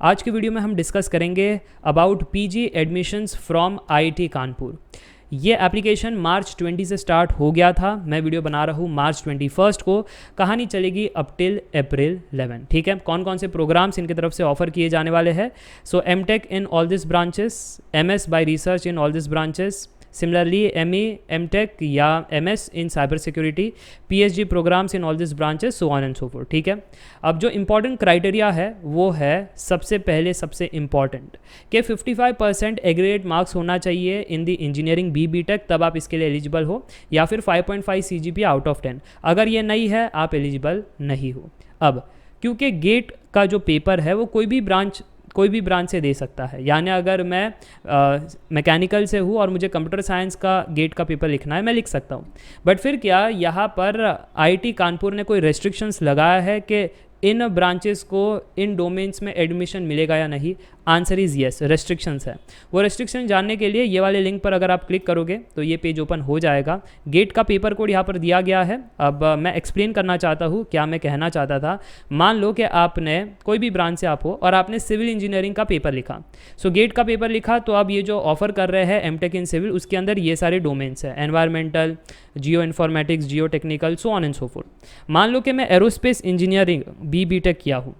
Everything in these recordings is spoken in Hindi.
आज की वीडियो में हम डिस्कस करेंगे about PG admissions from IIT Kanpur. ये एप्लीकेशन मार्च 20 से स्टार्ट हो गया था। मैं वीडियो बना रहा हूँ मार्च 21 को। कहानी चलेगी अप टिल अप्रैल 11। ठीक है, कौन कौन से प्रोग्राम्स इनकी तरफ से ऑफर किए जाने वाले हैं। So MTech in all this branches, MS by research in all this branches, similarly ME MTech या MS in cyber security, PhD programmes in all this branches, so on and so forth. ठीक है, अब जो इंपॉर्टेंट क्राइटेरिया है वो है सबसे पहले सबसे इंपॉर्टेंट कि 55% एग्रीगेट मार्क्स होना चाहिए इन दी इंजीनियरिंग बी टेक, तब आप इसके लिए एलिजिबल हो, या फिर 5.5 CGPA आउट ऑफ 10। अगर ये नहीं है आप एलिजिबल नहीं हो। अब क्योंकि गेट का जो पेपर है वो कोई भी ब्रांच से दे सकता है, यानी अगर मैं मैकेनिकल से हूँ और मुझे कंप्यूटर साइंस का गेट का पेपर लिखना है, मैं लिख सकता हूँ। बट फिर क्या यहाँ पर आईआईटी कानपुर ने कोई रेस्ट्रिक्शंस लगाया है कि इन ब्रांचेस को इन डोमेन्स में एडमिशन मिलेगा या नहीं? आंसर इज़ येस, रेस्ट्रिक्शंस है। वो रेस्ट्रिक्शन जानने के लिए ये वाले लिंक पर अगर आप क्लिक करोगे तो ये पेज ओपन हो जाएगा। गेट का पेपर कोड यहाँ पर दिया गया है। अब मैं एक्सप्लेन करना चाहता हूँ क्या मैं कहना चाहता था। मान लो कि आपने कोई भी ब्रांच से आप हो और आपने सिविल इंजीनियरिंग का पेपर लिखा। सो गेट का पेपर लिखा तो अब ये जो ऑफर कर रहे हैं एमटेक इन सिविल, उसके अंदर ये सारे डोमेन्स हैं, environmental, geo informatics, Jio technical, so on and so fourth. मान लो कि मैं एरोस्पेस इंजीनियरिंग बी टेक किया हूँ,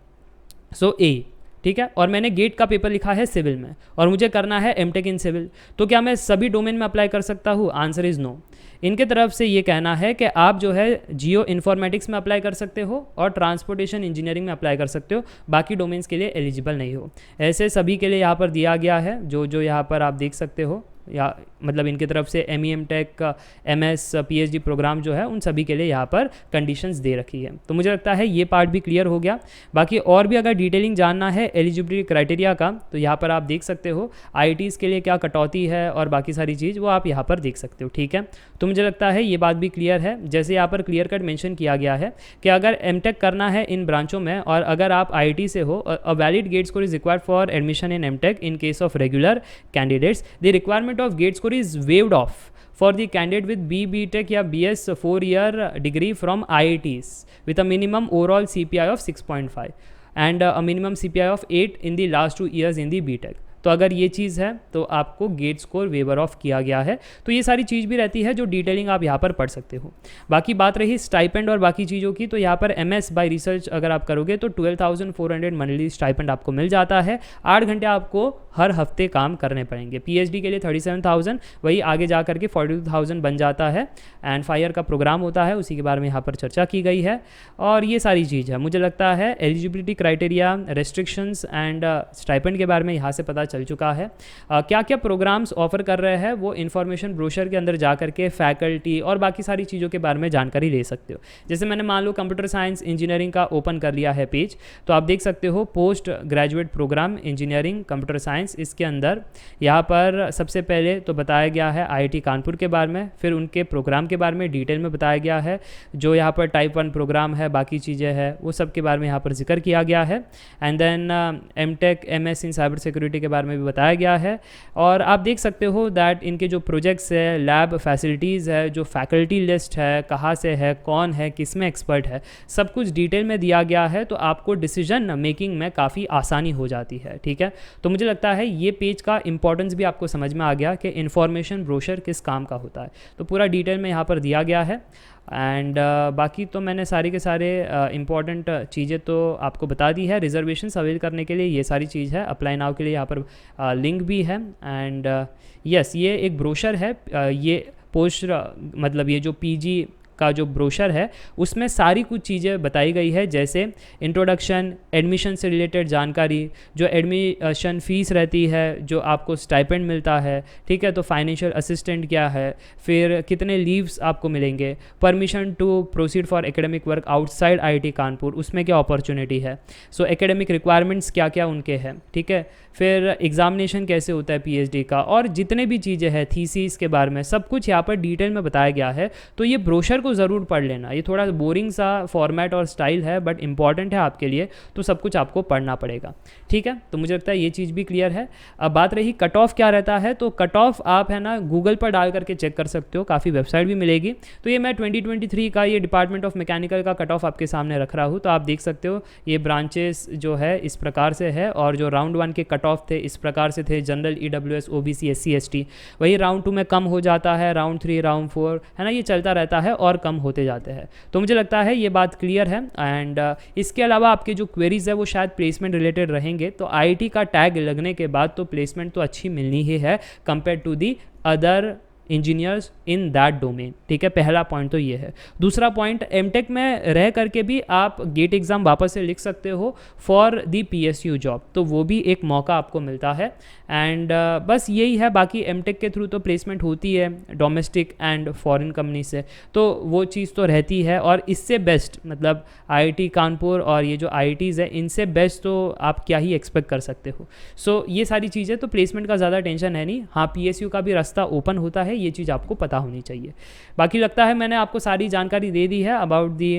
सो ए, ठीक है, और मैंने गेट का पेपर लिखा है सिविल में और मुझे करना है एमटेक इन सिविल, तो क्या मैं सभी डोमेन में अप्लाई कर सकता हूँ? Answer is no. इनके तरफ से ये कहना है कि आप जो है जियो इन्फॉर्मेटिक्स में अप्लाई कर सकते हो और ट्रांसपोर्टेशन इंजीनियरिंग में अप्लाई कर सकते हो, बाकी डोमेन्स के लिए एलिजिबल नहीं हो। ऐसे सभी के लिए यहाँ पर दिया गया है, जो यहाँ पर आप देख सकते हो, या मतलब इनकी तरफ से ME MTech, MS, PhD program जो है उन सभी के लिए यहाँ पर कंडीशंस दे रखी है। तो मुझे लगता है ये पार्ट भी क्लियर हो गया। बाकी और भी अगर डिटेलिंग जानना है एलिजिबिलिटी क्राइटेरिया का तो यहाँ पर आप देख सकते हो आईआईटीज़ के लिए क्या कटौती है और बाकी सारी चीज़ वो आप यहाँ पर देख सकते हो। ठीक है, तो मुझे लगता है ये बात भी क्लियर है। जैसे यहाँ पर क्लियर कट मेंशन किया गया है कि अगर एमटेक करना है इन ब्रांचों में और अगर आप आईआईटी से हो, a valid GATE score is required for admission in MTech in case of regular candidates. The requirement of gate score is waived off for the candidate with B.Tech या BS 4-year degree from IITs with a minimum overall CPI of 6.5 and a minimum CPI of 8 in the last 2 years in the B.Tech। तो अगर ये चीज़ है तो आपको गेट स्कोर वेवर ऑफ किया गया है। तो ये सारी चीज़ भी रहती है जो डिटेलिंग आप यहाँ पर पढ़ सकते हो। बाकी बात रही स्टाइपेंड और बाकी चीज़ों की, तो यहाँ पर एमएस बाय रिसर्च अगर आप करोगे तो 12,400 मंथली स्टाइपेंड आपको मिल जाता है। 8 घंटे आपको हर हफ्ते काम करने पड़ेंगे। पीएचडी के लिए 37,000, वही आगे जा करके 42,000 बन जाता है। एंड 5 ईयर का प्रोग्राम होता है, उसी के बारे में यहाँ पर चर्चा की गई है। और ये सारी चीज़ है, मुझे लगता है eligibility criteria, restrictions and stipend के बारे में यहाँ से पता चल चुका है। क्या क्या प्रोग्राम्स ऑफर कर रहे हैं वो इन्फॉर्मेशन ब्रोशर के अंदर जा करके फैकल्टी और बाकी सारी चीज़ों के बारे में जानकारी ले सकते हो। जैसे मैंने मान लो कंप्यूटर साइंस इंजीनियरिंग का ओपन कर लिया है पेज, तो आप देख सकते हो post graduate program engineering computer science. इसके अंदर यहाँ पर सबसे पहले तो बताया गया है आईआईटी कानपुर के बारे में, फिर उनके प्रोग्राम के बारे में डिटेल में बताया गया है। जो यहाँ पर टाइप 1 प्रोग्राम है, बाकी चीज़ें हैं, वो सब के बारे में यहाँ पर जिक्र किया गया है। And then MTech MS in cyber security के बारे में भी बताया गया है। और आप देख सकते हो दैट इनके जो प्रोजेक्ट्स है, लैब फैसिलिटीज़ है, जो फैकल्टी लिस्ट है, कहाँ से है, कौन है, किस में एक्सपर्ट है, सब कुछ डिटेल में दिया गया है। तो आपको डिसीजन मेकिंग में काफ़ी आसानी हो जाती है। ठीक है, तो मुझे लगता है ये पेज का इंपॉर्टेंस भी आपको समझ में आ गया कि इन्फॉर्मेशन ब्रोशर किस काम का होता है। तो पूरा डिटेल में यहाँ पर दिया गया है। एंड बाकी तो मैंने सारे के सारे इंपॉर्टेंट चीज़ें तो आपको बता दी है। रिजर्वेशन अवेल करने के लिए ये सारी चीज़ है। अप्लाई नाउ के लिए यहाँ पर लिंक भी है। एंड यस, ये एक ब्रोशर है। ये पोस्ट मतलब ये जो पीजी का जो ब्रोशर है उसमें सारी कुछ चीज़ें बताई गई है, जैसे इंट्रोडक्शन, एडमिशन से रिलेटेड जानकारी, जो एडमिशन फ़ीस रहती है, जो आपको स्टाइपेंड मिलता है, ठीक है, तो फाइनेंशियल असिस्टेंट क्या है, फिर कितने लीव्स आपको मिलेंगे, permission to proceed for academic work outside IIT Kanpur, उसमें क्या अपॉर्चुनिटी है, सो एकेडमिक रिक्वायरमेंट्स क्या क्या उनके हैं, ठीक है, फिर एग्जामिनेशन कैसे होता है पीएचडी का, और जितने भी चीज़ें हैं थीसिस के बारे में सब कुछ यहाँ पर डिटेल में बताया गया है। तो ये ब्रोशर को तो ज़रूर पढ़ लेना। ये थोड़ा बोरिंग सा फॉर्मेट और स्टाइल है बट इंपॉर्टेंट है आपके लिए, तो सब कुछ आपको पढ़ना पड़ेगा। ठीक है, तो मुझे लगता है ये चीज़ भी क्लियर है। अब बात रही कट ऑफ क्या रहता है, तो कट ऑफ आप है ना गूगल पर डाल करके चेक कर सकते हो, काफ़ी वेबसाइट भी मिलेगी। तो ये मैं 2023 का ये डिपार्टमेंट ऑफ मैकेनिकल का कट ऑफ आपके सामने रख रहा हूँ, तो आप देख सकते हो ये ब्रांचेस जो है इस प्रकार से है, और जो राउंड 1 के कट ऑफ थे इस प्रकार से थे, general, EWS, OBC, SC, ST। वही राउंड 2 में कम हो जाता है, राउंड 3, राउंड 4 है ना, ये चलता रहता है और कम होते जाते हैं। तो मुझे लगता है ये बात क्लियर है। एंड इसके अलावा आपके जो क्वेरीज है वो शायद प्लेसमेंट रिलेटेड रहेंगे, तो IIT का टैग लगने के बाद तो प्लेसमेंट तो अच्छी मिलनी ही है compare to the other engineers in that domain. ठीक है, पहला पॉइंट तो ये है। दूसरा पॉइंट, एमटेक में रह करके भी आप गेट एग्ज़ाम वापस से लिख सकते हो फॉर दी PSU जॉब, तो वो भी एक मौका आपको मिलता है। एंड बस यही है, बाकी एमटेक के थ्रू तो प्लेसमेंट होती है डोमेस्टिक एंड फॉरेन कंपनी से, तो वो चीज़ तो रहती है। और इससे बेस्ट मतलब IIT कानपुर और ये जो IITs है इनसे बेस्ट तो आप क्या ही एक्सपेक्ट कर सकते हो। सो ये सारी चीज़ें तो प्लेसमेंट का ज़्यादा टेंशन है नहीं। हाँ, PSU का भी रास्ता ओपन होता है, ये चीज़ आपको पता होनी चाहिए। बाकी लगता है मैंने आपको सारी जानकारी दे दी है about the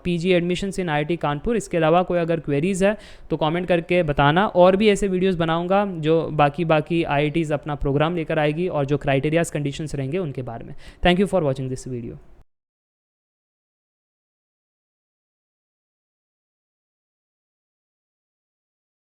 PG admissions in IIT Kanpur. इसके अलावा कोई अगर क्वेरीज़ है तो कमेंट करके बताना, और भी ऐसे वीडियोस बनाऊंगा जो बाकी IITs अपना प्रोग्राम लेकर आएगी और जो क्राइटेरियाज कंडीशंस रहेंगे उनके बारे में। Thank you for watching this video.